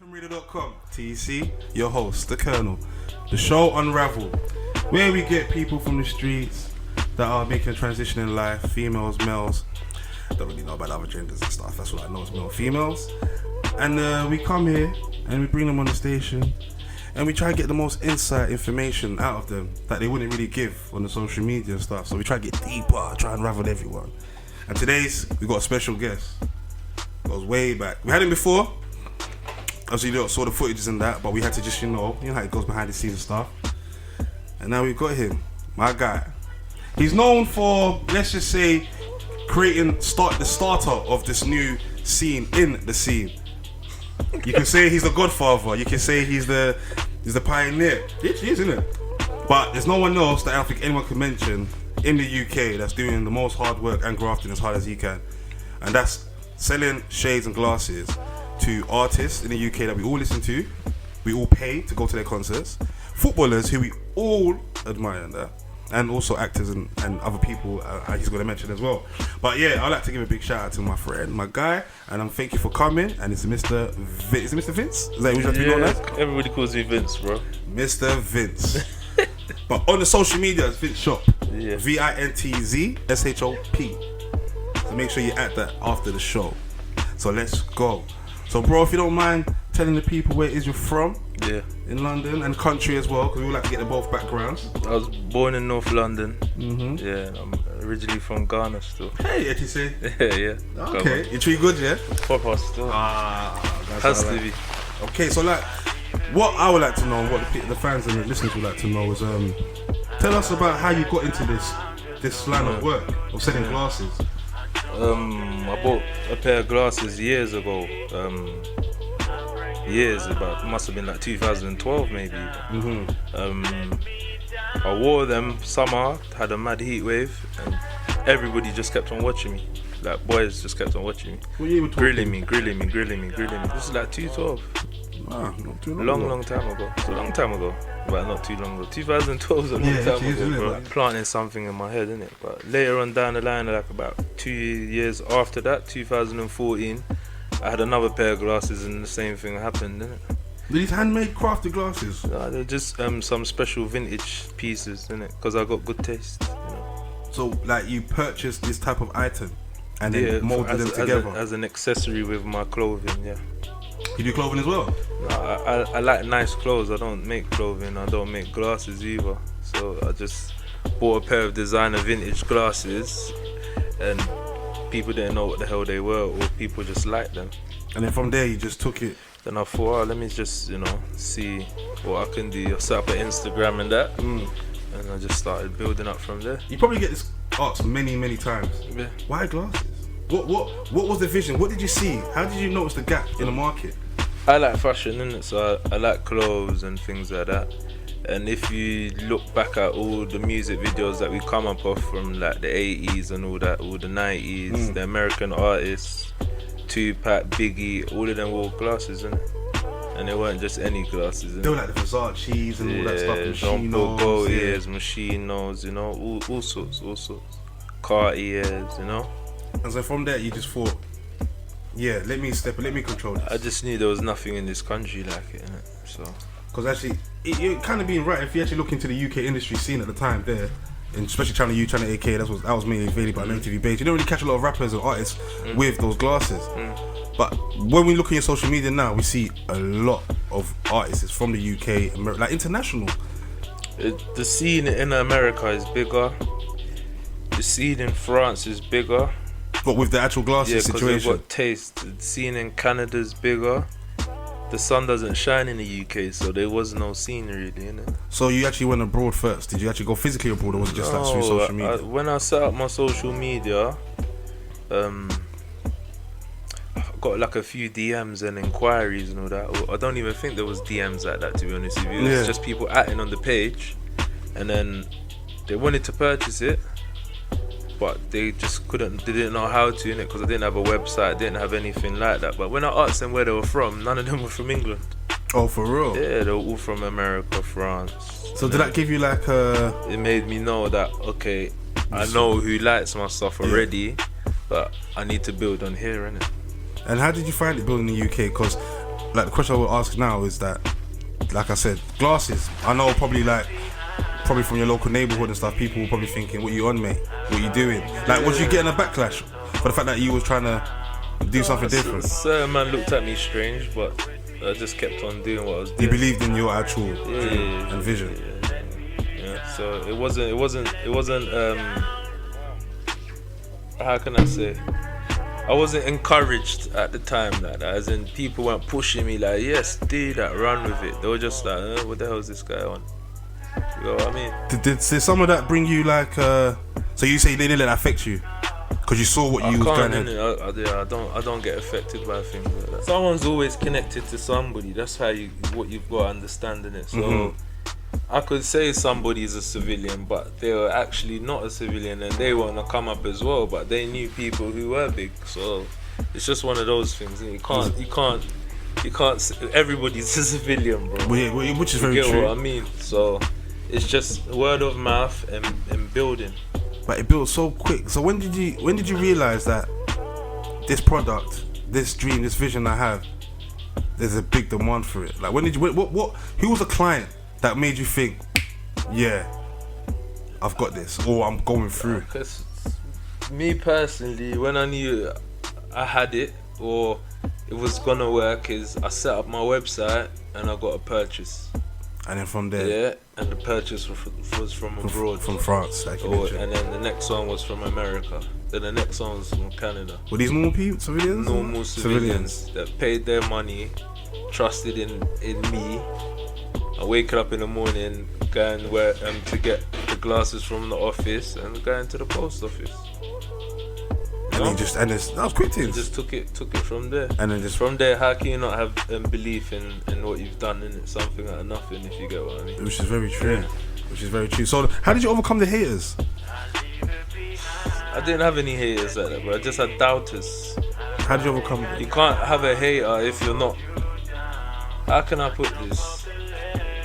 from radio.com. TC, your host, the Colonel. The show Unravel, where we get people from the streets that are making a transition in life, females, males. Don't really know about other genders and stuff. That's what I know is male and females. And we come here and we bring them on the station and we try to get the most insight information out of them that they wouldn't really give on the social media and stuff. So we try to get deeper, try and unravel everyone. And today's, we got a special guest. Goes way back. We had him before. Obviously, you saw the footages and that, but we had to just, you know how it goes behind the scenes and stuff. And now we've got him, my guy. He's known for, let's just say, the starter of this new scene in the scene. You can say he's the godfather. You can say he's the pioneer. He is, isn't it? But there's no one else that I don't think anyone can mention in the UK that's doing the most hard work and grafting as hard as he can. And that's selling shades and glasses to artists in the UK that we all listen to, we all pay to go to their concerts, footballers who we all admire and that, and also actors and other people he's going to mention as well. But yeah, I'd like to give a big shout out to my friend, my guy, and thank you for coming. And it's Mr. Is it Mr. Vince? Is that what you know as? Everybody calls me Vince, bro. Mr. Vince. But on the social media, it's Vince Shop. Yeah. VINTZSHOP. So make sure you add that after the show. So let's go. So bro, if you don't mind telling the people where it is you're from, in London and country as well, because we would like to get the both backgrounds. I was born in North London. Mm-hmm. Yeah, and I'm originally from Ghana still. Hey, what you say? Yeah. Okay, you treat good, yeah? Proper still. Has to be. Okay, so like, what I would like to know, what the fans and the listeners would like to know is, tell us about how you got into this line of work of selling glasses. I bought a pair of glasses years ago. Must have been like 2012 maybe. Mm-hmm. I wore them summer, had a mad heat wave, and everybody just kept on watching me. Like boys just kept on watching me. What year were grilling me. This is like 2012. Nah, not too long. Long time ago. It's a long time ago, but not too long ago. 2012 is a long time ago, bro. Like planting something in my head, innit? But later on down the line, like about 2 years after that, 2014, I had another pair of glasses and the same thing happened, innit? These handmade crafted glasses? They're just some special vintage pieces, innit? Because I got good taste, you know. So, like, you purchased this type of item and then molded them together? As an accessory with my clothing, yeah. You do clothing as well? No, I like nice clothes. I don't make clothing. I don't make glasses either. So I just bought a pair of designer vintage glasses, and people didn't know what the hell they were, or people just liked them. And then from there, you just took it. Then I thought, let me just see what I can do. I set up an Instagram and that, and I just started building up from there. You probably get this asked many times. Yeah. Why glasses? What was the vision? What did you see? How did you notice the gap in the market? I like fashion, innit? So I like clothes and things like that. And if you look back at all the music videos that we come up off from like the 80s and all that, all the 90s, the American artists, Tupac, Biggie, all of them wore glasses, innit? And they weren't just any glasses, innit? They were like the Versace's and all that stuff, Machinos, Machinos, all sorts. Cartiers, And so from there, you just thought, yeah, let me control this. I just knew there was nothing in this country like it, innit? So. Because actually, you're kind of being right. If you actually look into the UK industry scene at the time there, and especially Channel U, Channel AK, that was mainly available on MTV Base. You don't really catch a lot of rappers or artists with those glasses. But when we look at your social media now, we see a lot of artists from the UK, like international. The scene in America is bigger. The scene in France is bigger. But with the actual glasses situation? Yeah, because they've got taste. The scene in Canada's bigger. The sun doesn't shine in the UK, so there was no scene really, innit? So you actually went abroad first? Did you actually go physically abroad, or was it just like through social media? When I set up my social media, I got like a few DMs and inquiries and all that. I don't even think there was DMs like that, to be honest with you. It was just people acting on the page, and then they wanted to purchase it, but they just they didn't know how to, innit? Because I didn't have a website, didn't have anything like that. But when I asked them where they were from, none of them were from England. Oh, for real? Yeah, they were all from America, France. So did that give you like a... It made me know that, okay, I know who likes my stuff already, but I need to build on here, innit? And how did you find it building in the UK? Because like the question I will ask now is that, like I said, glasses. I know probably from your local neighborhood and stuff, people were probably thinking, "What you on, mate? What you doing?" Like, was you getting a backlash for the fact that you was trying to do something different? Certain man looked at me strange, but I just kept on doing what I was doing. You believed in your actual dream and vision. Yeah. So it wasn't. How can I say? I wasn't encouraged at the time, like that. As in, people weren't pushing me like, "Yes, do that, run with it." They were just like, "What the hell is this guy on?" You know what I mean? Did some of that bring you like? So you say they didn't let that affect you because you saw what you was going ahead. I don't get affected by things like that. Someone's always connected to somebody. That's what you've got to understand in it. So I could say somebody is a civilian, but they were actually not a civilian, and they want to come up as well. But they knew people who were big. So it's just one of those things. You can't. Everybody's a civilian, bro. Which is very true. You get true. what I mean? So it's just word of mouth and building. But it built so quick. So when did you realize that this product, this dream, this vision I have, there's a big demand for it? Like, when did you? Who was the client that made you think, yeah, I've got this, or I'm going through? Because me personally, when I knew I had it or it was gonna work, is I set up my website and I got a purchase. And then from there, yeah, and the purchase was from abroad, from France, like you mentioned. And then the next one was from America. Then the next one was from Canada. Were these normal people, civilians? Normal civilians that paid their money, trusted in me. I wake up in the morning, going to get the glasses from the office and going to the post office. And that was quick things. Just took it from there. And then from there, how can you not have belief in what you've done in it? Something out of nothing, if you get what I mean. Which is very true. Yeah. Which is very true. So how did you overcome the haters? I didn't have any haters like that, but I just had doubters. How did you overcome it? You can't have a hater if you're not. How can I put this?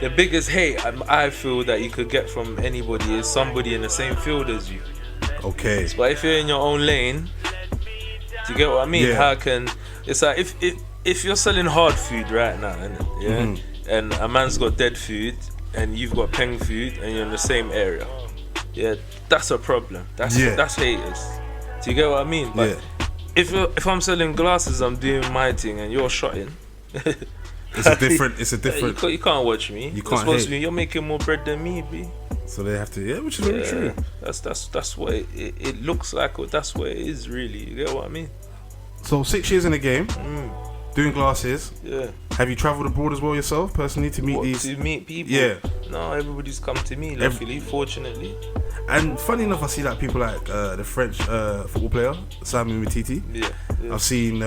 The biggest hate I feel that you could get from anybody is somebody in the same field as you. Okay. But if you're in your own lane, do you get what I mean? Yeah. How can it's like if you're selling hard food right now, yeah, and a man's got dead food and you've got peng food and you're in the same area, yeah, that's a problem. That's haters. Do you get what I mean? But if I'm selling glasses, I'm doing my thing and you're shotting. It's a different. You can't watch me. You can't hate. You're making more bread than me, B. So they have to, which is very true. That's what it looks like. Or that's what it is, really. You get what I mean? So 6 years in the game, doing glasses. Yeah. Have you travelled abroad as well yourself, personally, to meet To meet people? Yeah. No, everybody's come to me, luckily, fortunately. And funny enough, I see like people like the French football player Simon Matiti. Yeah. I've seen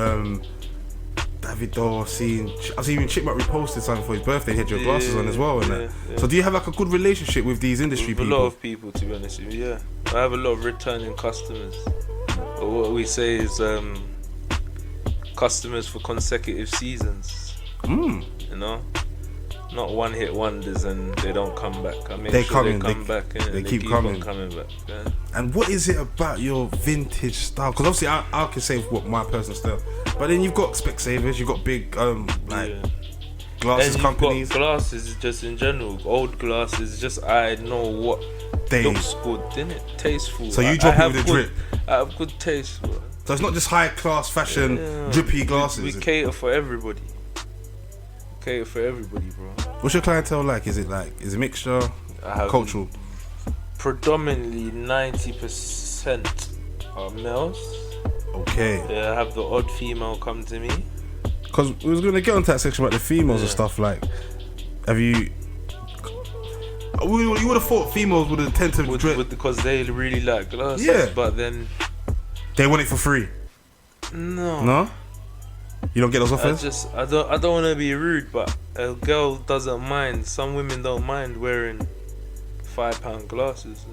Davido. I've seen Chipmunk reposted something for his birthday. He had your glasses on as well, and that. Yeah. So do you have like a good relationship with these industry people? A lot of people, to be honest with you. Yeah, I have a lot of returning customers. But what we say is customers for consecutive seasons. You know, not one-hit wonders and they don't come back. I mean, they come back and they keep coming back. Yeah. And what is it about your vintage style? Because obviously I can say what my personal style, but then you've got Specsavers, you've got big glasses companies. Got glasses just in general, old glasses. Just I know what looks good, didn't it? Tasteful. So you drop it with a drip. I have good taste, bro. So it's not just high class fashion, drippy glasses. We cater for everybody. Bro. What's your clientele like? Is it mixture, cultural? Predominantly 90% are males. Okay. Yeah, I have the odd female come to me. Because we was gonna get onto that section about the females and stuff. Like, have you? You would have thought females would have tend to because they really like glasses. Yeah. But then they want it for free. No. You don't get those offers? I don't want to be rude, but a girl doesn't mind. Some women don't mind wearing £5 glasses.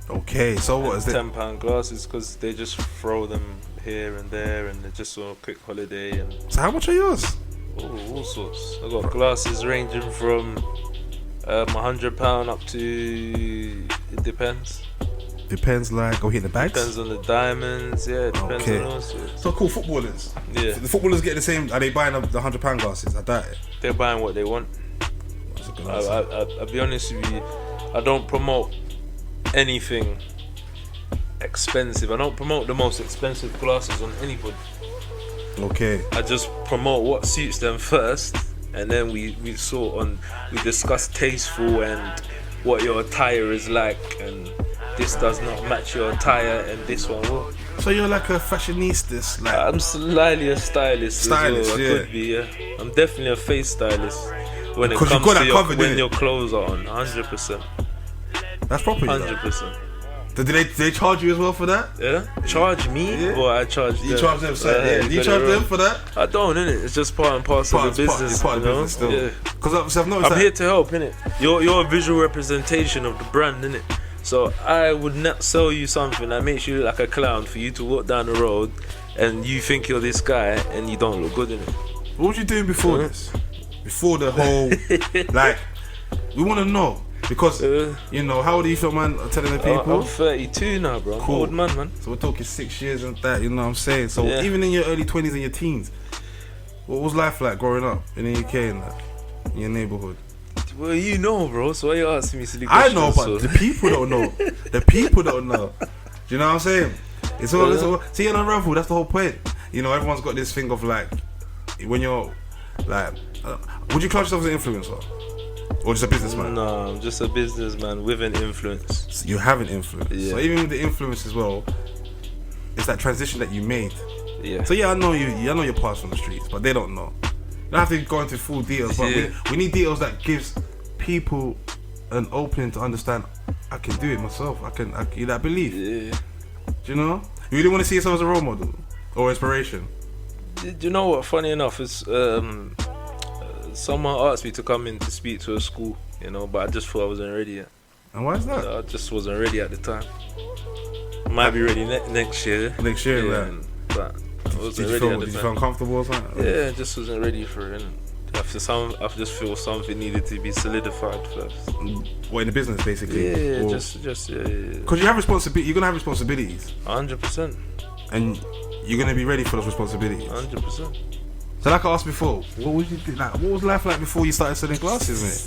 Okay, so what is it? £10 glasses because they just throw them here and there, and they're just on a quick holiday. And so how much are yours? all sorts. I got glasses ranging from £100 up to, it depends. Depends, like, go hit the bags. Depends on the diamonds. Yeah, depends Okay. on all sorts. So cool, footballers. Yeah, The footballers get the same. Are they buying the £100 glasses? I doubt it. they're buying what they want. That's a good answer. I'll be honest with you. I don't promote anything expensive. I don't promote the most expensive glasses on anybody. Okay. I just promote what suits them first, and then we discuss tasteful and what your attire is like, and this does not match your attire, and this one will. So you're like a fashionista, like. I'm slightly a stylist. Stylist, as well. yeah. I could be. Yeah. I'm definitely a face stylist when it 'Cause you've comes got to that covered, when innit? your clothes are on. 100%. That's proper. 100%. Do they charge you as well for that? Yeah. Charge me, Yeah. or I charge them. You charge them, so yeah. Do you charge them for that? I don't, innit? It's just part and parcel of the business. It's part of the business still. Yeah. Because I've noticed I'm that. here to help, innit? You're a visual representation of the brand, innit? So I would not sell you something that makes you look like a clown for you to walk down the road and you think you're this guy and you don't look good in it. What was you doing before this? Before the whole, like, we want to know. Because, you know, how old are you feel, man, telling the people? I'm 32 now, bro. I'm Cool. old man. So we're talking 6 years and that, you know what I'm saying? So Yeah. even in your early 20s and your teens, what was life like growing up in the UK and that, in your neighborhood? Well, you know, bro, so why you asking me silly I questions? know, but the people don't know. The people don't know. Do you know what I'm saying? It's all. See, in Unravel, that's the whole point. You know, everyone's got this thing of like, when you're like, would you class yourself as an influencer? Or just a businessman? No, I'm just a businessman with an influence. So you have an influence. Yeah. So even with the influence as well, it's that transition that you made. Yeah. So yeah, I know you. I know your past from the streets, but they don't know. You don't have to go into full details, but Yeah. we need details that gives people an opening to understand. I can do it myself. I that belief. Yeah. Do you know? You really want to see yourself as a role model or inspiration? Do you know what? Funny enough, it's someone asked me to come in to speak to a school, you know, but I just thought I wasn't ready yet. And why is that? I just wasn't ready at the time. Might be ready next year. Next year, Yeah, like, but I wasn't did you ready feel at the did you time. feel uncomfortable or something? Yeah, I just wasn't ready for it. I just feel something needed to be solidified first. What, in the business, basically? Yeah, Or- just yeah. Because you have responsibility. You're gonna have responsibilities, 100%. and you're gonna be ready for those responsibilities. 100%. So, like I asked before, what would you do? Like, what was life like before you started selling glasses, mate?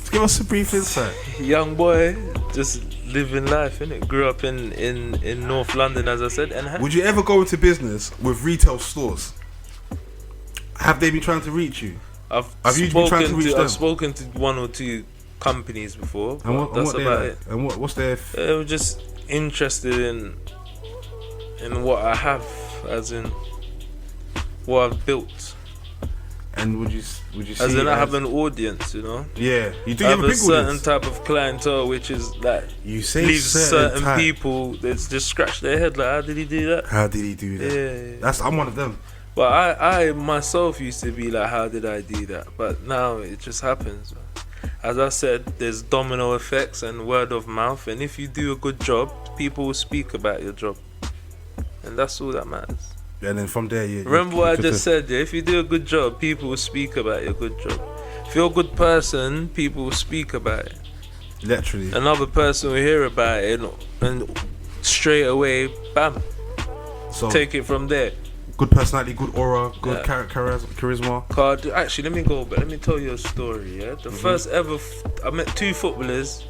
Just give us a brief insight. Young boy, just living life, innit? Grew up in North London, as I said, and Would you ever go into business with retail stores? Have they been trying to reach you? I've you been trying to reach them? I've spoken to one or two companies before. And but what that's they about like? it. And what's their? They were just interested in what I have, as in what I've built. And would you see? As in, it I have an audience, you know. Yeah, you do I have have a a big certain audience. type of clientele, which is like You say leaves certain type. people that just scratch their head like, how did he do that? How did he do that? Yeah. I'm one of them. But I myself used to be like, how did I do that? But now it just happens. As I said, there's domino effects and word of mouth, and if you do a good job, people will speak about your job, and that's all that matters. And then from there, Remember what I just said, yeah? If you do a good job, people will speak about your good job. If you're a good person, people will speak about it. Literally. Another person will hear about it, and straight away, bam, So take it from there. good personality, good aura, good Yeah. charisma. Card. Actually, let me go back. Let me tell you a story. Yeah, the first ever. I met two footballers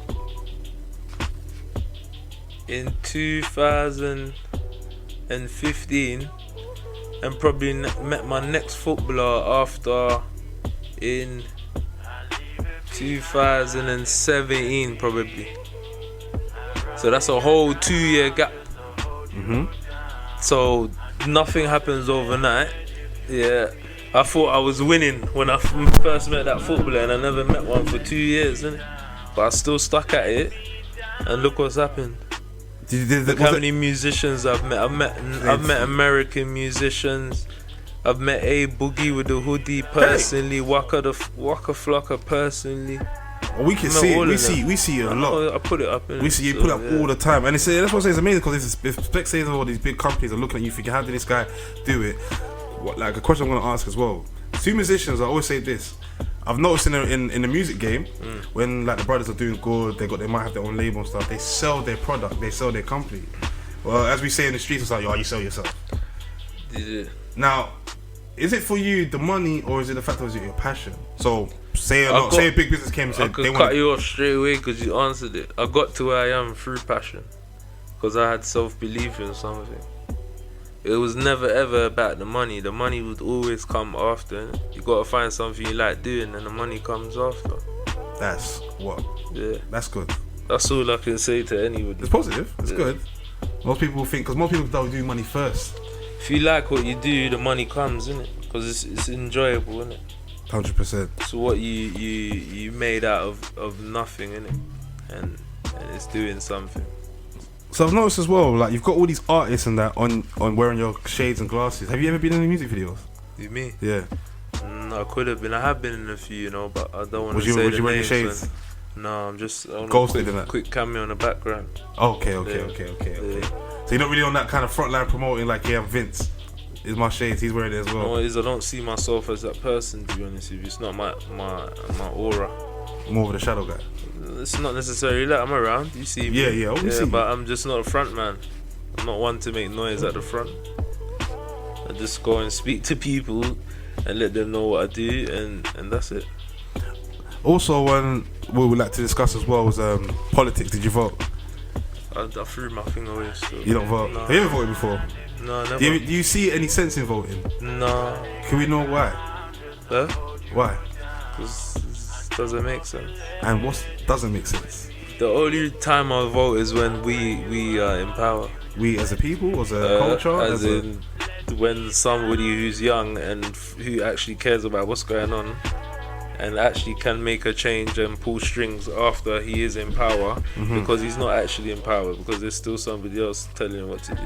in 2015, and probably met my next footballer after in 2017, probably. So that's a whole 2-year gap. So nothing happens overnight. Yeah, I thought I was winning when I first met that footballer, and I never met one for 2 years, innit? But I still stuck at it, and look what's happened. Look how many musicians I've met. I've met American musicians. I've met A Boogie with the hoodie personally. Waka Flocka personally. Well, we can see it. We see it a lot. I put it up. We see you put up all the time, and that's what I say. It's amazing because if spectators of all these big companies are looking at you, thinking, "How did this guy do it?" What, like a question I'm going to ask as well. Two musicians, I always say this: I've noticed in the music game, when like the brothers are doing good, they might have their own label and stuff. They sell their product, they sell their company. Well, as we say in the streets, it's like, yo, you sell yourself. Yeah. Now, is it for you the money, or is it the fact that it's your passion? So say a big business came and said I could cut you off straight away because you answered it. I got to where I am through passion, because I had self-belief in something. It was never ever about the money. The money would always come after. You gotta find something you like doing, and the money comes after. That's what. Yeah. That's good. That's all I can say to anybody. It's positive. It's good. Most people think, because most people don't do money first. If you like what you do, the money comes, innit? Because it's enjoyable, innit? 100%. So what you made out of nothing, innit? And it's doing something. So I've noticed as well, like you've got all these artists and that on wearing your shades and glasses. Have you ever been in any music videos? You me? Yeah. I could have been. I have been in a few, you know, but I don't want to say would the you wear your names. shades? No, I'm just on Ghosted a in that. quick cameo in the background. Okay. Yeah. So you're not really on that kind of front line promoting like, yeah, Vince is my shades, he's wearing it as You know well. what it is, I don't see myself as that person, to be honest with you. It's not my aura. More of the shadow guy. It's not necessarily that. I'm around. You see me. Yeah, I see you. But I'm just not a front man. I'm not one to make noise at the front. I just go and speak to people and let them know what I do, and that's it. Also, what we would like to discuss as well was politics. Did you vote? I threw my thing away. So. You don't vote? No. Have you ever voted before? No, never. Do you see any sense in voting? No. Can we know why? Huh? Why? Because it doesn't make sense. And what doesn't make sense? The only time I vote is when we are in power. We as a people, as a culture? As in when somebody who's young and who actually cares about what's going on and actually can make a change and pull strings after he is in power, because he's not actually in power, because there's still somebody else telling him what to do.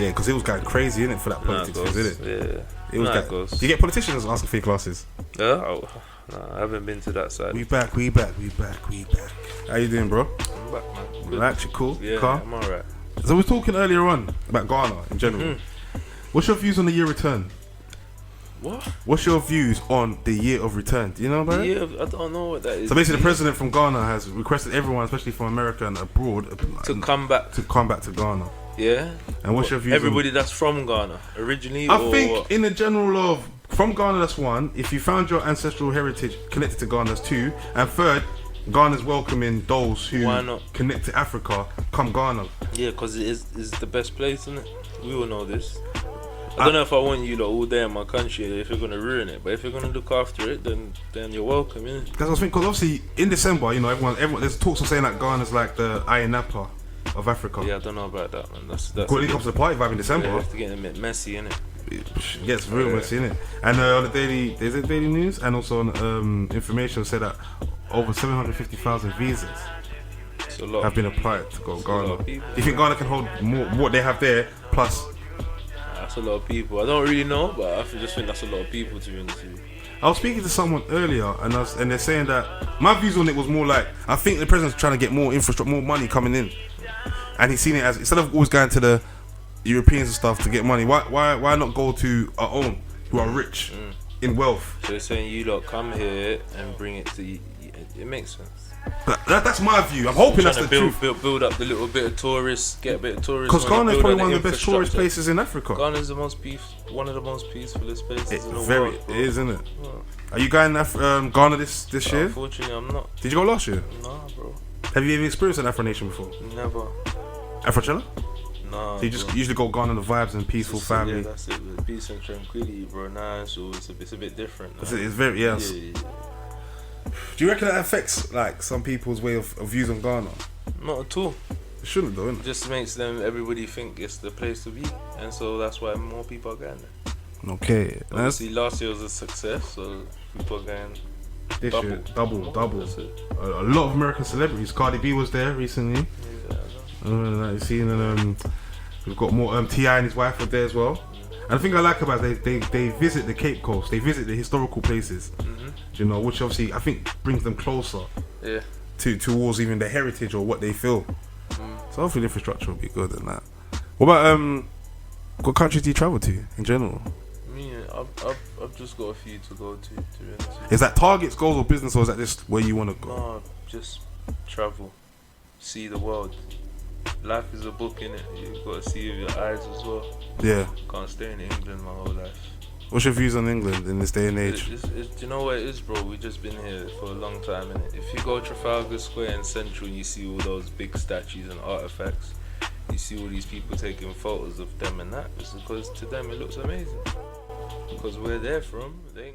Yeah, because it was going crazy, innit, for that politics, isn't it? Yeah. It was. Do you get politicians asking for your classes? Yeah? Oh, no, I haven't been to that side. We back. How you doing, bro? I'm back, man. Good. Relax, you cool? Yeah, Calm? I'm alright. So we were talking earlier on about Ghana in general. What's your views on the year return? What? What's your views on the year of return? Do you know about it? Yeah, I don't know what that is. So basically, the president from Ghana has requested everyone, especially from America and abroad, to come back to Ghana. Yeah. And what's your views? Everybody that's from Ghana originally. I think in the general of from Ghana, that's one. If you found your ancestral heritage connected to Ghana, that's two. And third, Ghana's welcoming those who connect to Africa. Come Ghana. Yeah, because it's the best place, isn't it? We all know this. I don't know if I want you all day in my country if you're gonna ruin it, but if you're gonna look after it, then you're welcome, innit? That's what I was thinking. Because obviously in December, you know, everyone there's talks of saying that Ghana's like the Iron Napa of Africa. Yeah, I don't know about that, man. That's when it comes to the party vibe in December. Yeah, it's getting a bit messy, innit? It gets real messy, innit? And on the Daily News and also on Information said that over 750,000 visas have been applied to go Ghana. Do you think Ghana can hold more what they have there plus? That's a lot of people. I don't really know, but I just think that's a lot of people, to be honest with you. I was speaking to someone earlier, and they're saying that my views on it was more like, I think the president's trying to get more infrastructure, more money coming in, and he's seen it as, instead of always going to the Europeans and stuff to get money, why not go to our own who are rich in wealth? So they're saying you lot come here and bring it to you. It makes sense. That's my view. I'm hoping that's the truth. Build up the little bit of tourists, get a bit of tourists. Because Ghana is probably one of the best tourist places in Africa. Ghana is one of the most peacefulest places in the world. It is, isn't it? Oh. Are you going to Ghana this year? Unfortunately, I'm not. Did you go last year? Nah, bro. Have you ever experienced an Afro Nation before? Never. Afrochella? Nah. So you just usually go Ghana, the vibes and peaceful family. Yeah, that's it. With peace and tranquility, bro. Nah, so it's a bit different. It's very Yeah. Do you reckon that affects like some people's way of views on Ghana? Not at all. It shouldn't though, innit? It just makes everybody think it's the place to be, and so that's why more people are going there. Okay. Obviously, last year was a success, so people are going. This year, double. A lot of American celebrities. Cardi B was there recently. Yeah, you've seen, and we've got more. T.I. and his wife were there as well. And the thing I like about it, they visit the Cape Coast. They visit the historical places. You know, which obviously I think brings them closer. Yeah. Towards even their heritage or what they feel. So hopefully the infrastructure will be good and that. What about what countries do you travel to in general? Me, I've just got a few to go to be honest with you. Is that targets, goals, or business, or is that just where you want to go? No, just travel, see the world. Life is a book, innit? You've got to see with your eyes as well. Yeah. Can't stay in England my whole life. What's your views on England in this day and age? Do you know what it is, bro? We've just been here for a long time, innit? If you go Trafalgar Square in Central and you see all those big statues and artifacts, you see all these people taking photos of them and that, it's because to them it looks amazing. Because where they're from, they